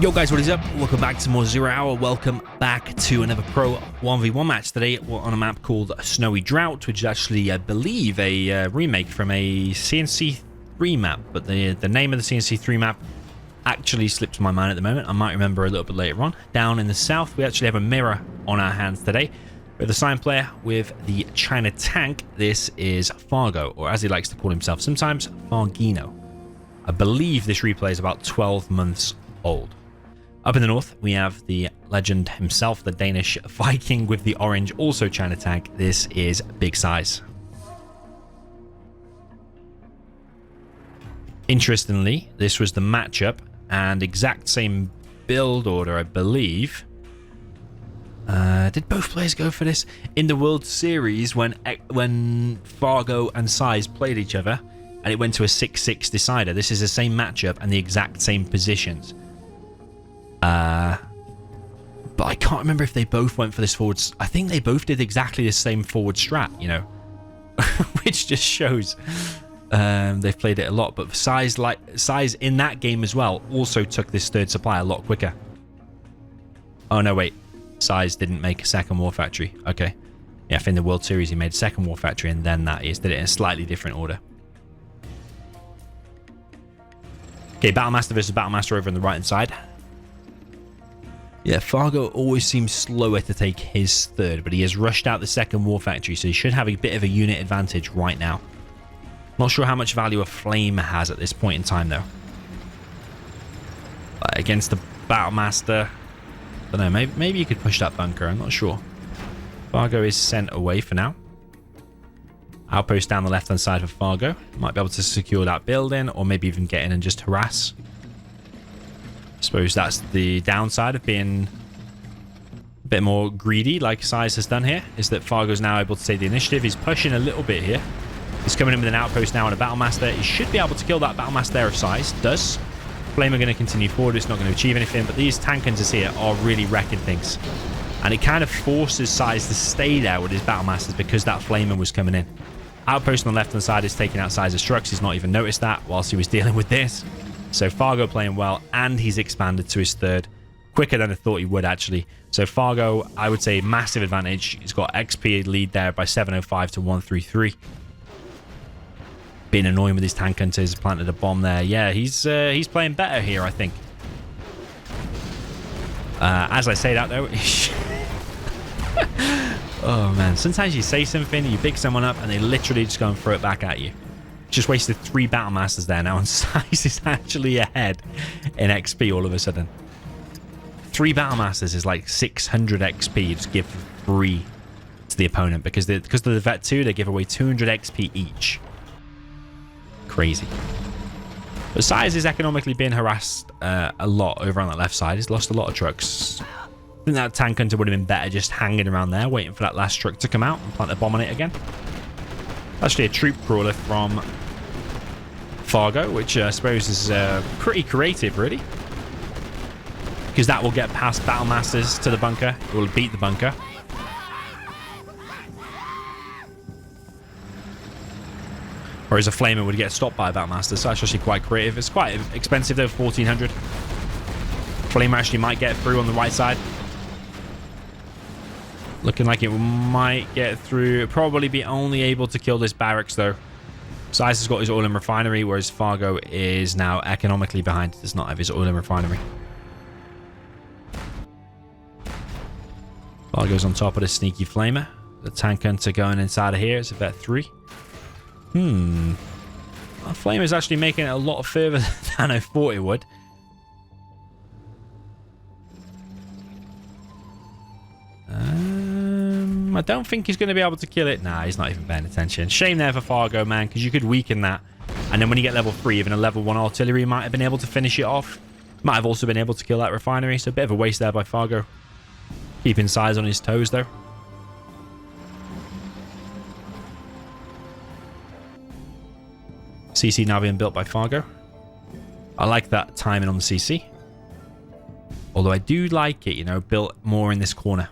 Yo guys, what is up? Welcome back to more Zero Hour. Welcome back to another Pro 1v1 match. Today we're on a map called Snowy Drought, which is actually, I believe, a remake from a C&C 3 map. But the name of the C&C 3 map actually slips my mind at the moment. I might remember a little bit later on. Down in the south, we actually have a mirror on our hands today. We have the sign player with the China tank. This is Fargo, or as he likes to call himself sometimes, Fargino. I believe this replay is about 12 months old. Up in the north, we have the legend himself, the Danish Viking with the orange, also China tank. This is Big Size. Interestingly, this was the matchup and exact same build order, I believe. Did both players go for this? In the World Series, when Fargo and Size played each other, and it went to a 6-6 decider. This is the same matchup and the exact same positions. But I can't remember if they both went for this forward. I think they both did exactly the same forward strat, you know, which just shows they've played it a lot. But Size in that game as well also took this third supply a lot quicker. Oh no, wait, Size didn't make a second war factory. Okay, yeah, I think in the World Series he made a second war factory and then that is did it in a slightly different order. Okay, Battlemaster versus Battlemaster over on the right hand side. Yeah, Fargo always seems slower to take his third, but he has rushed out the second war factory, so he should have a bit of a unit advantage right now. Not sure how much value a flame has at this point in time, though. Against the Battlemaster, I don't know, maybe you could push that bunker, I'm not sure. Fargo is sent away for now. Outpost down the left-hand side for Fargo. Might be able to secure that building, or maybe even get in and just harass. I suppose that's the downside of being a bit more greedy, like Size has done here, is that Fargo's now able to take the initiative. He's pushing a little bit here. He's coming in with an outpost now and a Battlemaster. He should be able to kill that Battlemaster there if Size does. Flame are going to continue forward. It's not going to achieve anything, but these tank hunters here are really wrecking things. And it kind of forces Size to stay there with his Battlemasters because that Flamer was coming in. Outpost on the left-hand side is taking out Size's trucks. He's not even noticed that whilst he was dealing with this. So Fargo playing well, and he's expanded to his third quicker than I thought he would, actually. So Fargo, I would say, massive advantage. He's got XP lead there by 705 to 133. Being annoying with his tank hunters, planted a bomb there. Yeah, he's playing better here, I think. As I say that, though... oh, man. Sometimes you say something, you pick someone up, and they literally just go and throw it back at you. Just wasted 3 Battlemasters there now, and Size is actually ahead in XP all of a sudden. 3 Battlemasters is like 600 XP you just give free to the opponent because of the Vet 2, they give away 200 XP each. Crazy. But Size is economically being harassed a lot over on that left side. He's lost a lot of trucks. I think that tank hunter would have been better just hanging around there, waiting for that last truck to come out and plant a bomb on it again. Actually, a troop crawler from Fargo, which I suppose is pretty creative, really. Because that will get past Battlemasters to the bunker. It will beat the bunker. Whereas a Flamer would get stopped by a Battlemasters. So that's actually quite creative. It's quite expensive, though, 1400. Flamer actually might get through on the right side. Looking like it might get through. Probably be only able to kill this barracks, though. Size has got his oil and refinery, whereas Fargo is now economically behind. Does not have his oil and refinery. Fargo's on top of the sneaky Flamer. The tank hunter going inside of here is a Vet 3. Well, Flamer's actually making it a lot further than I thought it would. I don't think he's going to be able to kill it. Nah, he's not even paying attention. Shame there for Fargo, man, because you could weaken that. And then when you get level 3, even a level 1 artillery might have been able to finish it off. Might have also been able to kill that refinery. So a bit of a waste there by Fargo. Keeping Size on his toes, though. CC now being built by Fargo. I like that timing on the CC. Although I do like it, you know, built more in this corner.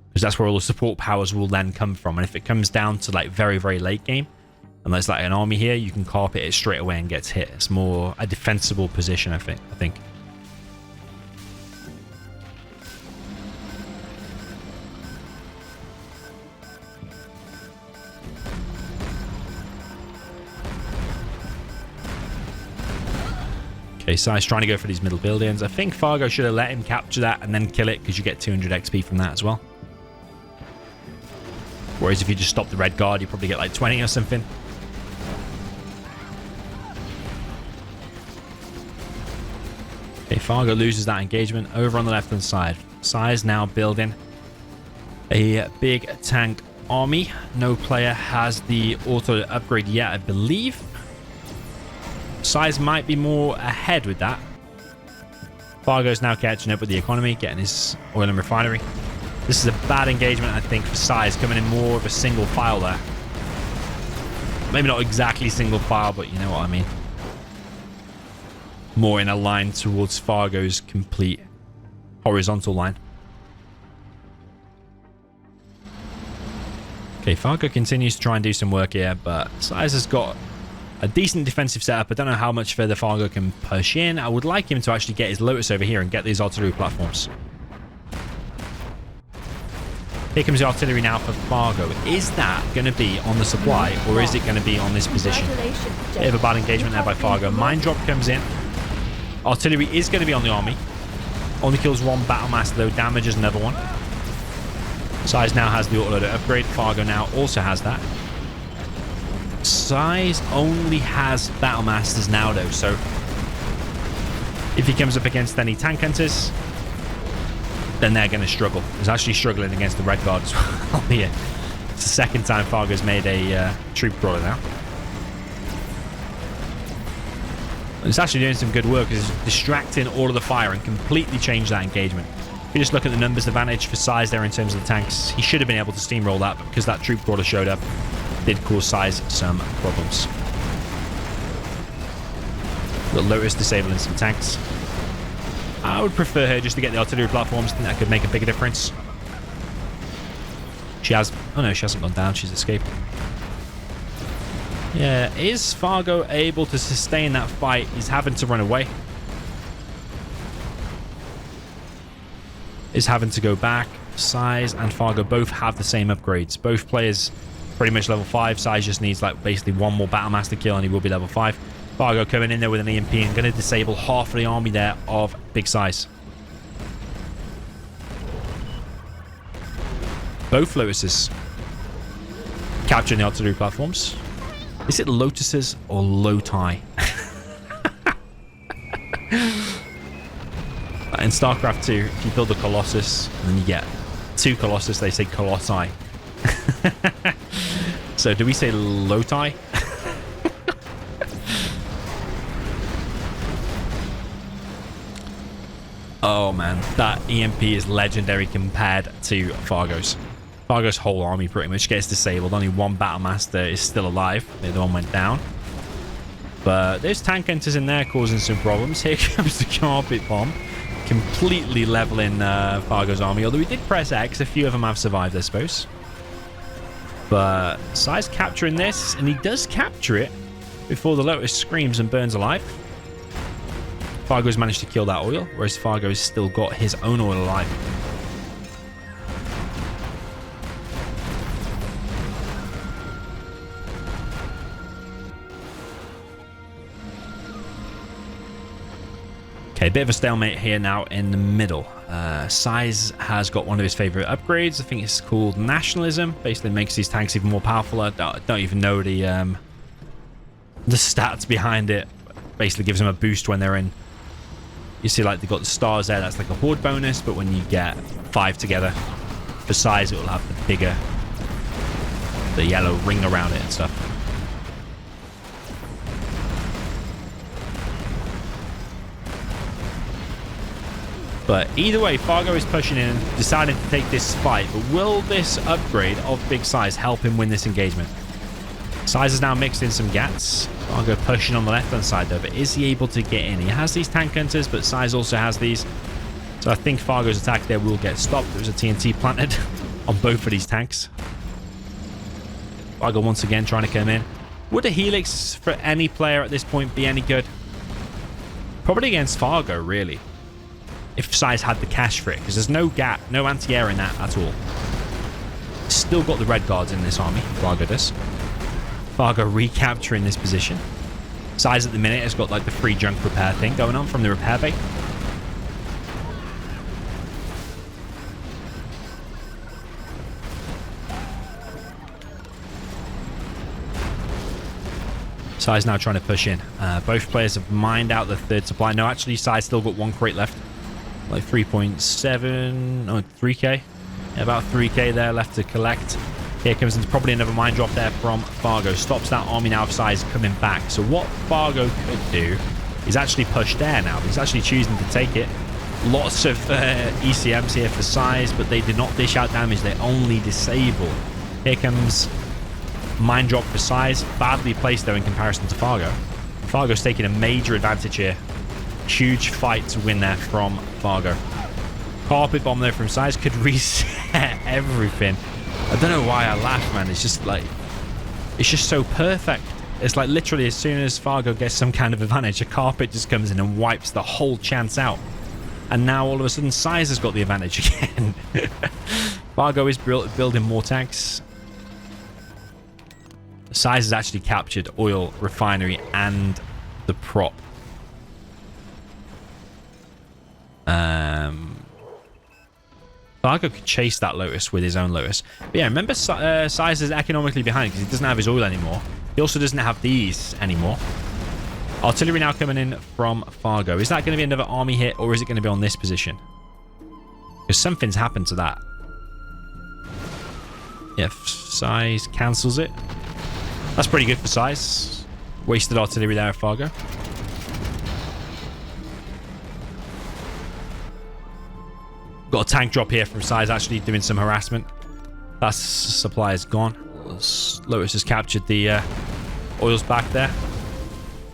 Because that's where all the support powers will then come from. And if it comes down to like very, very late game, and there's like an army here, you can carpet it straight away and gets hit. It's more a defensible position, I think. Okay, Sai's trying to go for these middle buildings. I think Fargo should have let him capture that and then kill it because you get 200 XP from that as well. Whereas if you just stop the red guard, you probably get like 20 or something. Okay, Fargo loses that engagement over on the left-hand side. Sai's now building a big tank army. No player has the auto upgrade yet, I believe. Sai's might be more ahead with that. Fargo's now catching up with the economy, getting his oil and refinery. This is a bad engagement, I think, for Sai's, coming in more of a single file there. Maybe not exactly single file, but you know what I mean. More in a line towards Fargo's complete horizontal line. Okay, Fargo continues to try and do some work here, but Sai's has got a decent defensive setup. I don't know how much further Fargo can push in. I would like him to actually get his Lotus over here and get these artillery platforms. Here comes the artillery now for Fargo. Is that going to be on the supply, or is it going to be on this position? Bit of a bad engagement there by Fargo. Mine drop comes in. Artillery is going to be on the army. Only kills one battle master, though damages another one. Sai's now has the autoloader upgrade. Fargo now also has that. Sai's only has battle masters now, though, so if he comes up against any tank hunters, then they're going to struggle. He's actually struggling against the red guard as well here. It's the second time Fargo's made a troop crawler now. It's actually doing some good work. It's distracting all of the fire and completely changed that engagement. If you just look at the numbers advantage for Sai's there in terms of the tanks, he should have been able to steamroll that, but because that troop crawler showed up, did cause Sai's some problems. The Lotus disabling some tanks. I would prefer her just to get the artillery platforms. I think that could make a bigger difference. She has... Oh no, she hasn't gone down. She's escaped. Yeah, is Fargo able to sustain that fight? He's having to run away. Is having to go back. Sai's and Fargo both have the same upgrades. Both players pretty much level 5. Sai's just needs like basically one more Battlemaster kill and he will be level 5. Fargo coming in there with an EMP and going to disable half of the army there of big Sai's. Both Lotuses capturing the artillery platforms. Is it Lotuses or Loti? In StarCraft 2, if you build a Colossus and then you get 2 Colossus, they say Colossi. So do we say Loti? Oh man, that EMP is legendary compared to Fargo's. Fargo's whole army pretty much gets disabled. Only one Battlemaster is still alive. The other one went down. But there's tank hunters in there causing some problems. Here comes the carpet bomb. Completely leveling Fargo's army. Although he did press X. A few of them have survived, I suppose. But Sai's capturing this. And he does capture it before the Lotus screams and burns alive. Fargo's managed to kill that oil. Whereas Fargo's still got his own oil alive. Okay, a bit of a stalemate here now in the middle. Sai's has got one of his favorite upgrades. I think it's called Nationalism. Basically makes these tanks even more powerful. I don't even know the stats behind it. Basically gives them a boost when they're in. You see, like, they've got the stars there. That's like a horde bonus. But when you get 5 together, for Sai's, it will have the bigger, the yellow ring around it and stuff. But either way, Fargo is pushing in and deciding to take this fight. But will this upgrade of big Sai's help him win this engagement? Sai's has now mixed in some gats. Fargo pushing on the left-hand side, though. But is he able to get in? He has these tank hunters, but Sai's also has these. So I think Fargo's attack there will get stopped. There was a TNT planted on both of these tanks. Fargo once again trying to come in. Would a Helix for any player at this point be any good? Probably against Fargo, really. If Sai's had the cash for it, because there's no gap, no anti-air in that at all. Still got the red guards in this army, Fargo does. Fargo recapturing this position. Size at the minute has got like the free junk repair thing going on from the repair bay. Size now trying to push in. Both players have mined out the third supply. No, actually, Size still got one crate left. Like 3.7, oh, 3k. Yeah, about 3k there left to collect. Here comes probably another mine drop there from Fargo. Stops that army now of Size coming back. So what Fargo could do is actually push there now. He's actually choosing to take it. Lots of ECMs here for Size, but they did not dish out damage. They only disable. Here comes mine drop for Size. Badly placed though in comparison to Fargo. Fargo's taking a major advantage here. Huge fight to win there from Fargo. Carpet bomb there from Size could reset everything. I don't know why I laugh, man. It's just like, it's just so perfect. It's like literally as soon as Fargo gets some kind of advantage, a carpet just comes in and wipes the whole chance out. And now all of a sudden Size has got the advantage again. Fargo is building more tanks. Size has actually captured oil refinery and the prop. Fargo could chase that Lotus with his own Lotus. But yeah, remember Size is economically behind because he doesn't have his oil anymore. He also doesn't have these anymore. Artillery now coming in from Fargo. Is that going to be another army hit or is it going to be on this position? Because something's happened to that. Yeah, Size cancels it. That's pretty good for Size. Wasted artillery there at Fargo. Got a tank drop here from Size actually doing some harassment. That supply is gone. Lotus has captured the oils back there.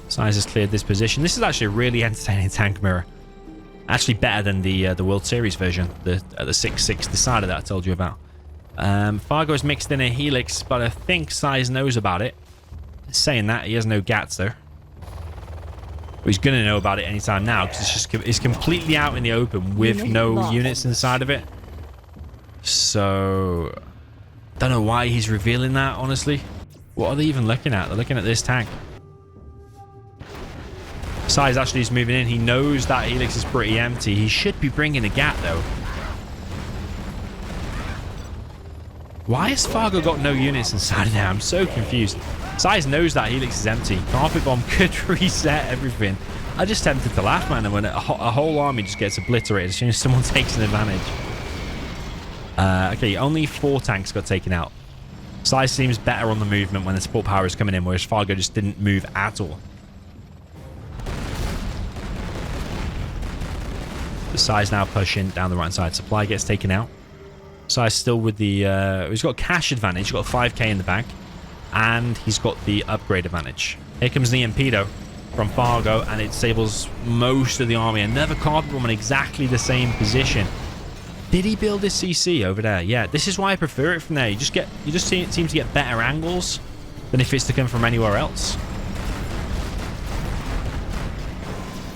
Size has cleared this position. This is actually a really entertaining tank mirror. Actually better than the World Series version. The 6.6 decider that I told you about. Fargo's mixed in a Helix, but I think Size knows about it. Saying that, he has no GATs though. But he's going to know about it anytime now because it's completely out in the open with no units inside of it. So, don't know why he's revealing that, honestly. What are they even looking at? They're looking at this tank. Size actually is moving in. He knows that Helix is pretty empty. He should be bringing a GAT though. Why has Fargo got no units inside of there? I'm so confused. Size knows that Helix is empty. Carpet bomb could reset everything. I just tempted to laugh, man, when a whole army just gets obliterated as soon as someone takes an advantage. Okay, only 4 tanks got taken out. Size seems better on the movement when the support power is coming in, whereas Fargo just didn't move at all. The Size now pushing down the right side. Supply gets taken out. Size still with the... he's got cash advantage. He's got 5k in the bank. And he's got the upgrade advantage. Here comes the EMP though from Fargo, and it disables most of the army. Another carpet bomb in exactly the same position. Did he build his CC over there? Yeah, this is why I prefer it from there. You just seem to get better angles than if it's to come from anywhere else.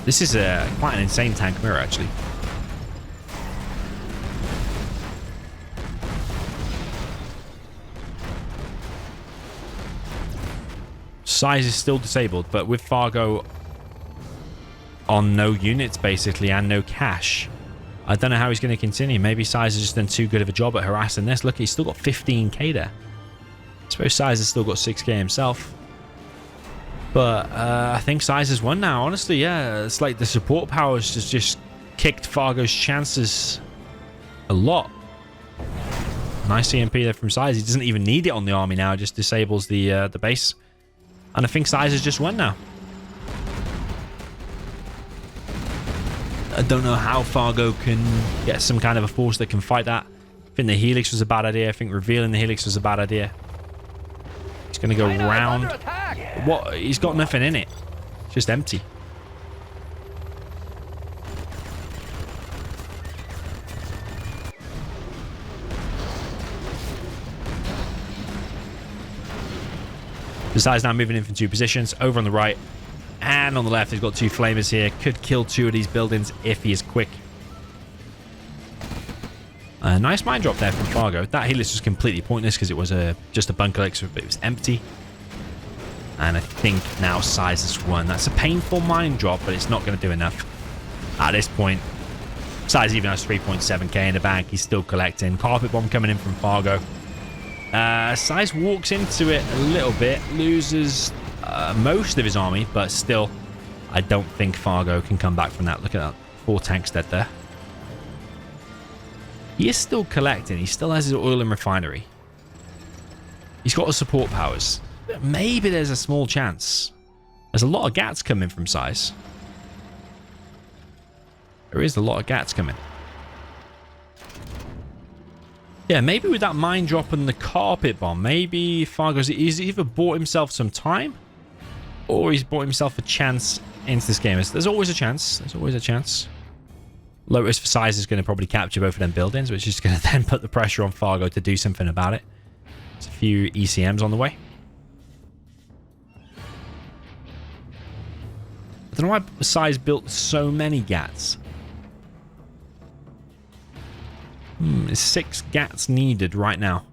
This is quite an insane tank mirror, actually. Size is still disabled, but with Fargo on no units, basically, and no cash, I don't know how he's going to continue. Maybe Size has just done too good of a job at harassing this. Look, he's still got 15k there. I suppose Size has still got 6k himself. But I think Size has won now, honestly, yeah. It's like the support powers just kicked Fargo's chances a lot. Nice EMP there from Size. He doesn't even need it on the army now. It just disables the base. And I think Size has just won now. I don't know how Fargo can get some kind of a force that can fight that. I think the Helix was a bad idea. I think revealing the Helix was a bad idea. He's going to go round. What? He's got nothing in it. It's just empty. The Size now moving in from 2 positions. Over on the right and on the left, he's got 2 flamers here. Could kill 2 of these buildings if he is quick. A nice mine drop there from Fargo. That Helix was completely pointless because it was just a bunker elixir, but it was empty. And I think now Size has won. That's a painful mine drop, but it's not going to do enough. At this point, Size even has 3.7k in the bank. He's still collecting. Carpet bomb coming in from Fargo. Size walks into it a little bit. Loses most of his army, but still, I don't think Fargo can come back from that. Look at that. 4 tanks dead there. He is still collecting. He still has his oil and refinery. He's got the support powers. Maybe there's a small chance. There's a lot of gats coming from Size. There is a lot of gats coming. Yeah, maybe with that mine drop and the carpet bomb, maybe Fargo's he's either bought himself some time or he's bought himself a chance into this game. There's always a chance. There's always a chance. Lotus for Size is going to probably capture both of them buildings, which is going to then put the pressure on Fargo to do something about it. There's a few ECMs on the way. I don't know why Size built so many gats. There's 6 gats needed right now.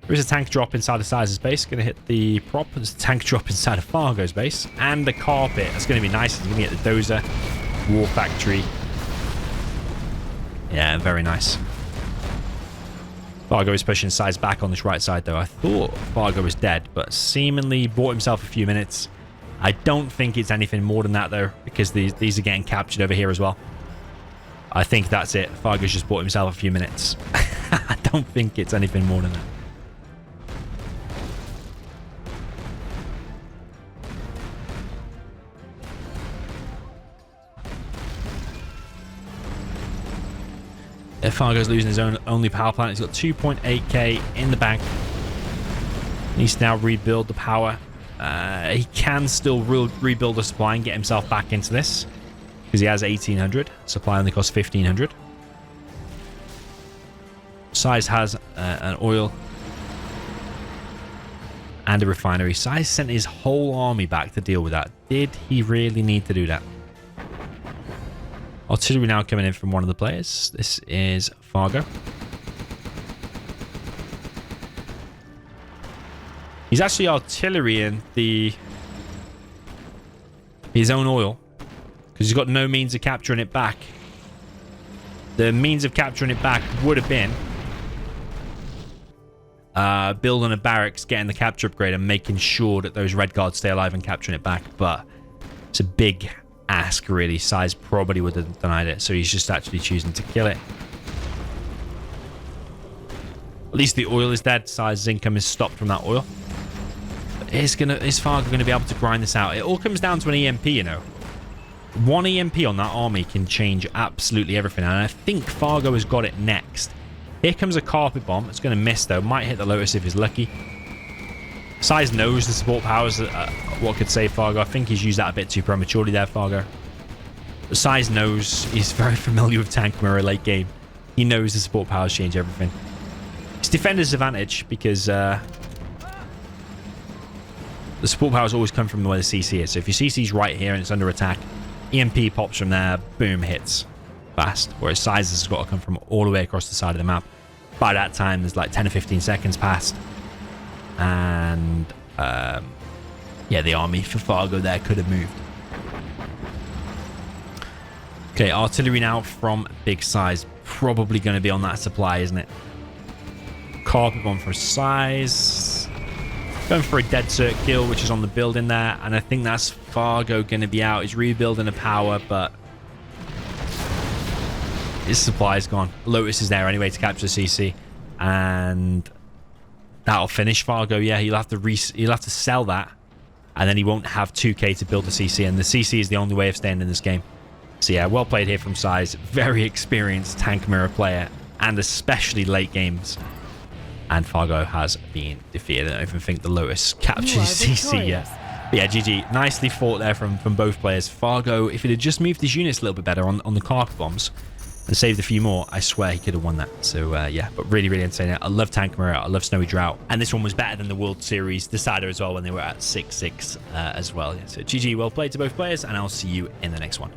There is a tank drop inside of Size's base. Going to hit the prop. There's a tank drop inside of Fargo's base. And the carpet. That's going to be nice. He's going to get the dozer. War factory. Yeah, very nice. Fargo is pushing Size back on this right side, though. I thought Fargo was dead, but seemingly bought himself a few minutes. I don't think it's anything more than that, though, because these are getting captured over here as well. I think that's it. Fargo's just bought himself a few minutes. I don't think it's anything more than that. Fargo's losing his only power plant. He's got 2.8k in the bank. Needs to now rebuild the power. He can still rebuild the supply and get himself back into this because he has 1800. Supply only costs 1500. Size has an oil and a refinery. Size sent his whole army back to deal with that. Did he really need to do that? Artillery now coming in from one of the players. This is Fargo. He's actually artillerying his own oil because he's got no means of capturing it back. The means of capturing it back would have been building a barracks, getting the capture upgrade, and making sure that those red guards stay alive and capturing it back. But it's a big ask, really. Size probably would have denied it, so he's just actually choosing to kill it. At least the oil is dead. Size's income is stopped from that oil. But is Fargo going to be able to grind this out? It all comes down to an EMP, you know. One EMP on that army can change absolutely everything, and I think Fargo has got it next. Here comes a carpet bomb. It's going to miss, though. Might hit the Lotus if he's lucky. Size knows the support powers what could save Fargo. I think he's used that a bit too prematurely there, Fargo. But Size knows. He's very familiar with tank mirror late game. He knows the support powers change everything. It's defender's advantage because the support powers always come from where the CC is. So if your CC's right here and it's under attack, EMP pops from there, boom, hits fast. Whereas Size has got to come from all the way across the side of the map. By that time, there's like 10 or 15 seconds past. And yeah, the army for Fargo there could have moved. Okay, artillery now from Big Size. Probably going to be on that supply, isn't it? Carpet bomb for Size. Going for a dead cert kill, which is on the building there. And I think that's Fargo going to be out. He's rebuilding the power, but his supply is gone. Lotus is there anyway to capture CC. And that'll finish Fargo. Yeah, he'll have to sell that, and then he won't have 2k to build the CC, and the CC is the only way of staying in this game. So yeah, well played here from Size. Very experienced tank mirror player, and especially late games. And Fargo has been defeated. I don't even think the Lotus captured CC yet. But yeah, GG. Nicely fought there from both players. Fargo, if it had just moved his units a little bit better on the carpet bombs and saved a few more, I swear he could have won that. So yeah, but really, really entertaining. I love Tank Mirror. I love Snowy Drought. And this one was better than the World Series decider as well when they were at 6-6 as well. Yeah, so GG, well played to both players, and I'll see you in the next one.